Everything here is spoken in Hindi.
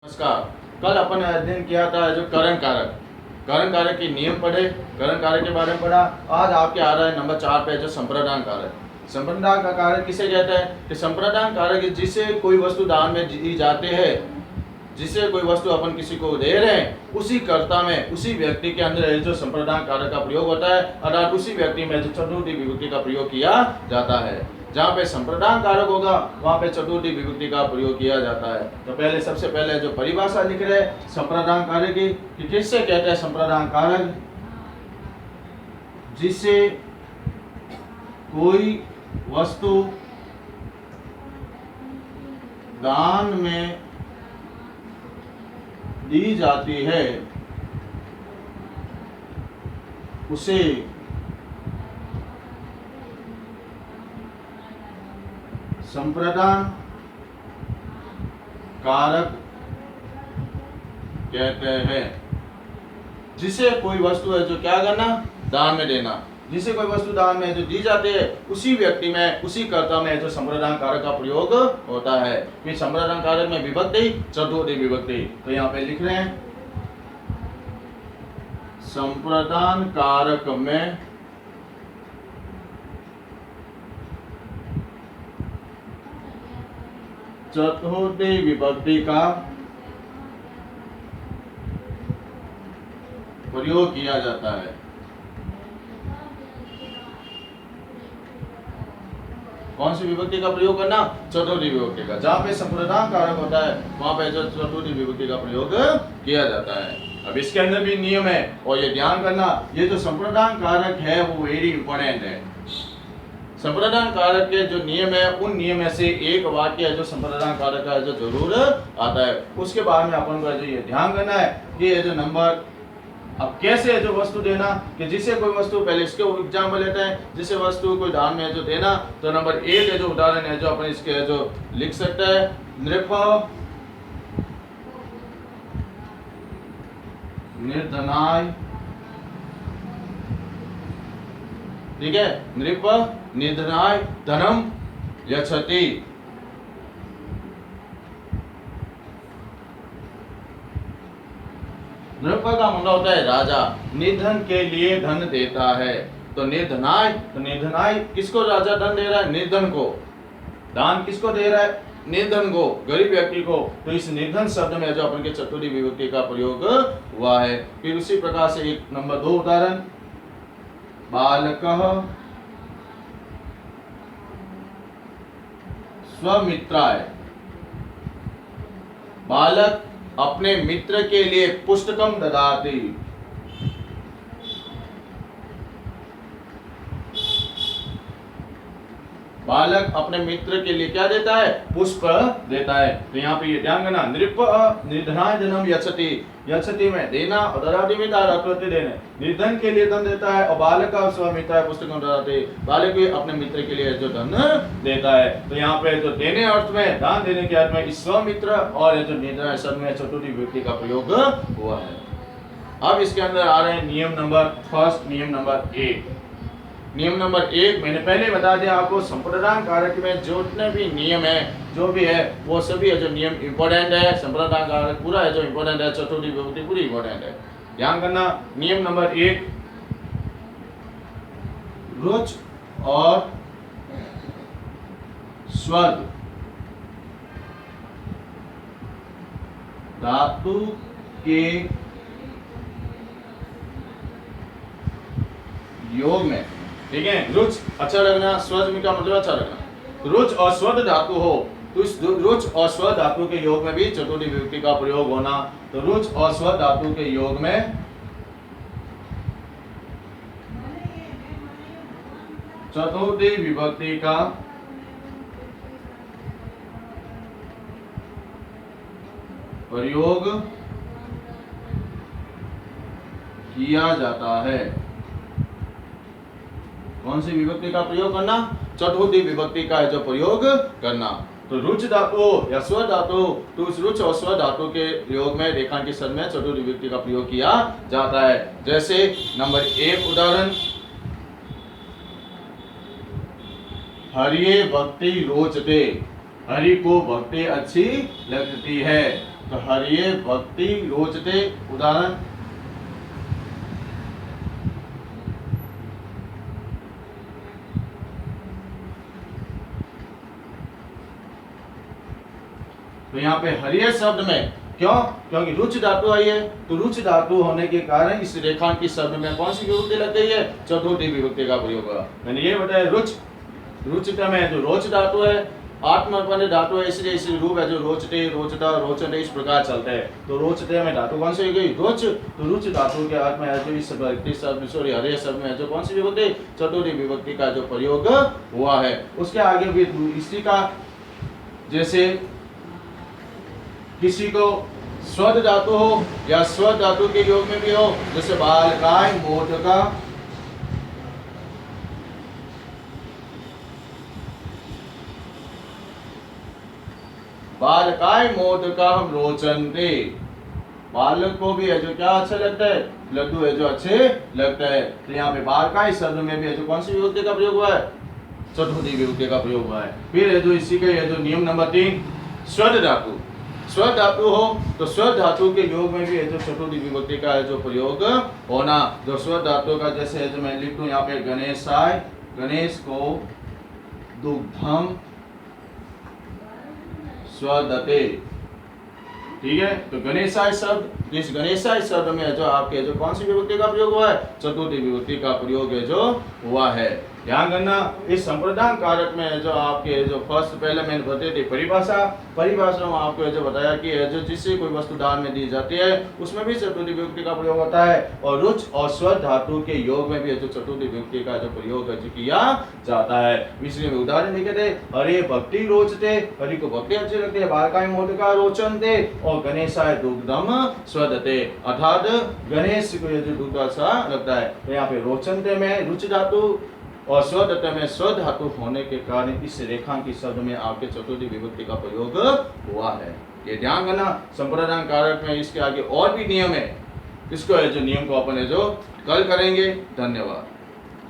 नमस्कार। कल अपन ने अध्ययन किया था जो करण कारक के नियम पढ़े, करण कारक के बारे में पढ़ा। आज आपके आ रहा है नंबर 4 पे जो संप्रदान कारक। संप्रदान का कारक किसे कहते हैं कि संप्रदान कारक जिसे कोई वस्तु दान में दी जाते हैं, जिसे कोई वस्तु अपन किसी को दे रहे हैं, उसी कर्ता में उसी व्यक्ति के अंदर जो संप्रदान कारक का प्रयोग होता है, अर्थात उसी व्यक्ति में जो चतुर्थी विभक्ति का प्रयोग किया जाता है। जहाँ पे संप्रदान कारक होगा वहाँ पे चतुर्थी विभक्ति का प्रयोग किया जाता है। तो पहले सबसे पहले जो परिभाषा लिख रहे हैं संप्रदान कारक की, कि किससे कहते हैं संप्रदान कारक, जिसे कोई वस्तु दान में दी जाती है उसे संप्रदान कारक कहते हैं। जिसे कोई वस्तु है जो क्या करना, दान में देना, जिसे कोई वस्तु दान में जो दी जाती है उसी व्यक्ति में उसी कर्ता में जो संप्रदान कारक का प्रयोग होता है। फिर संप्रदान कारक में विभक्ति चतुर्थी विभक्ति, तो यहाँ पे लिख रहे हैं संप्रदान कारक में चतुर्थी विभक्ति का प्रयोग किया जाता है। कौन सी विभक्ति का प्रयोग करना, चतुर्थी विभक्ति का। जहाँ पे संप्रदान कारक होता है वहां पे जो चतुर्थी विभक्ति का प्रयोग किया जाता है। अब इसके अंदर भी नियम है और ये ध्यान करना, ये जो संप्रदान कारक है वो वेरी इंपॉर्टेंट है। संप्रदान कारक के जो नियम है उन नियम में से एक वाक्य है जो संप्रदान कारक का जो जरूर आता है। उसके बाद में अपन को जो ये ध्यान करना है कि ये जो नंबर, अब कैसे है जो वस्तु देना, कि जिसे कोई वस्तु, पहले इसके एग्जाम्पल लेते हैं, जिसे वस्तु कोई दान में जो देना, तो नंबर 1 है जो उदाहरण है जो अपन इसके जो लिख सकते हैं, नृप निर्धनाय, ठीक है, नृप निर्धनाय धनम यच्छति। नृप का मतलब होता है राजा, निर्धन के लिए धन देता है। तो निर्धनाय किसको राजा धन दे रहा है, निर्धन को। दान किसको दे रहा है, निर्धन को, गरीब व्यक्ति को। तो इस निर्धन शब्द में जो अपन के चतुर्थी विभक्ति का प्रयोग हुआ है। फिर उसी प्रकार से एक नंबर 2 उदाहरण, बालकः स्वमित्राय, बालक अपने मित्र के लिए पुस्तकम ददाति। बालक अपने मित्र के लिए क्या देता है, पुष्प देता है। तो यहाँ पे ये ध्यान करना, नृप निर्धनाय धनम यच्छति, यच्छति में देना और ददाति में दारात्वते देने, निर्धन के लिए धन देता है। और बालक का स्वमित्र पुस्तकम ददाति, बालक भी अपने मित्र के लिए जो धन देता है। तो यहाँ पे जो देने अर्थ में, दान देने के अर्थ में इस स्वमित्र और जो निर्धनाय शब्द में चतुर्थी विभक्ति का प्रयोग हुआ है। अब इसके अंदर आ रहे हैं नियम नंबर 1, नियम नंबर 1। नियम नंबर 1 मैंने पहले बता दिया आपको, संप्रदान कारक में जितने भी नियम है जो भी है वो सभी है जो नियम इंपॉर्टेंट है। संप्रदान कारक पूरा है जो इंपॉर्टेंट है, चतुर्थी विभक्ति पूरी इंपॉर्टेंट है। ध्यान करना, नियम नंबर 1, रुच और स्वर्ग धातु के योग में, ठीक है, रुच अच्छा लगना, स्वज का मतलब अच्छा लगना, रुच और स्वद धातु हो तो इस रुच और स्व धातु के योग में भी चतुर्थी विभक्ति का प्रयोग होना। तो रुच और स्व धातु के योग में चतुर्थी विभक्ति का प्रयोग किया जाता है। कौन सी विभक्ति का प्रयोग करना, चतुर्थी विभक्ति का जो प्रयोग करना। तो रुच धातु या स्व धातु, तो उस रुच और स्व धातु के योग में रेखांकित शब्द में चतुर्थी विभक्ति का प्रयोग किया जाता है। जैसे नंबर 1 उदाहरण, हरिये भक्ति रोचते, हरि को भक्ति अच्छी लगती है। तो हरिये भक्ति रोचते उदाहरण तो यहाँ पे हरिये शब्द में क्यों? क्योंकि रुच धातु आई है, तो रुच धातु होने के कारण इस रेखांकित की शब्द में कौन सी विभक्ति लग गई है? चतुर्थी विभक्ति का प्रयोग हुआ। मैंने ये बताया रुच, रुचित में जो रोच धातु है, आत्मपद धातु है, इसलिए इस रूप है जो रोचते, रोचता, रोचते इस प्रकार चलते हैं। तो रोचते में धातु कौन सी हो गई? रोच। तो रुच धातु के अर्थ में है जो इस शब्द सॉरी हरे शब्द में है जो कौन सी विभक्ति? चतुर्थी विभक्ति का जो प्रयोग हुआ है। उसके आगे भी इसी का जैसे किसी को स्व धातु हो या स्व धातु के योग में भी हो, जैसे बालकाय मोदका, बालकाय मोदका हम रोचनते, बालक को भी है जो क्या अच्छा लगता है? लड्डू है जो अच्छे लगता है। तो यहाँ पे बालकाय शब्द में भी है जो कौन सी विभक्ति का प्रयोग हुआ है? चतुर्थी विभक्ति का प्रयोग हुआ है। फिर है जो इसी के है जो नियम नंबर 3 स्व धातु, स्व धातु हो तो स्व धातु के योग में भी है जो चतुर्थी विभक्ति का है जो प्रयोग होना। जो स्व धातु का जैसे है जो मैं लिख दूं यहाँ पे गणेशाय, गणेश को दुग्धम स्वदते, ठीक है। तो गणेशाय शब्द, इस गणेशाय शब्द में जो आपके जो कौन सी विभक्ति का प्रयोग हुआ है? चतुर्थी विभक्ति का प्रयोग है जो हुआ है। ध्यान करना इस संप्रदान कारक में जो आपके जो फर्स्ट पहले मैंने बताई थी परिभाषा, परिभाषा में आपको जो बताया कि जो जिससे कोई वस्तु दान में दी जाती है उसमें भी चतुर्थी विभक्ति का प्रयोग होता है। और रुच और स्व धातु के योग में भी जो चतुर्थी विभक्ति का जो प्रयोग है जो किया जाता है। इसलिए उदाहरण लिखे थे, हरे भक्ति रोचते, हरि को भक्ति अच्छी लगती है, बालकाय मोदका रोचनते और गणेशाय दुग्धम स्वदते, अर्थात गणेश को जो दूध अच्छा लगता है। तो यहाँ पे रोचनते में रुच धातु और स्वदत्त में स्व धातु होने के कारण इस रेखांकित शब्द में आपके चतुर्थी विभक्ति का प्रयोग हुआ है। ये ध्यान करना। संप्रदान कारक में इसके आगे और भी नियम है, इसको है जो नियम को अपन है जो कल करेंगे। धन्यवाद।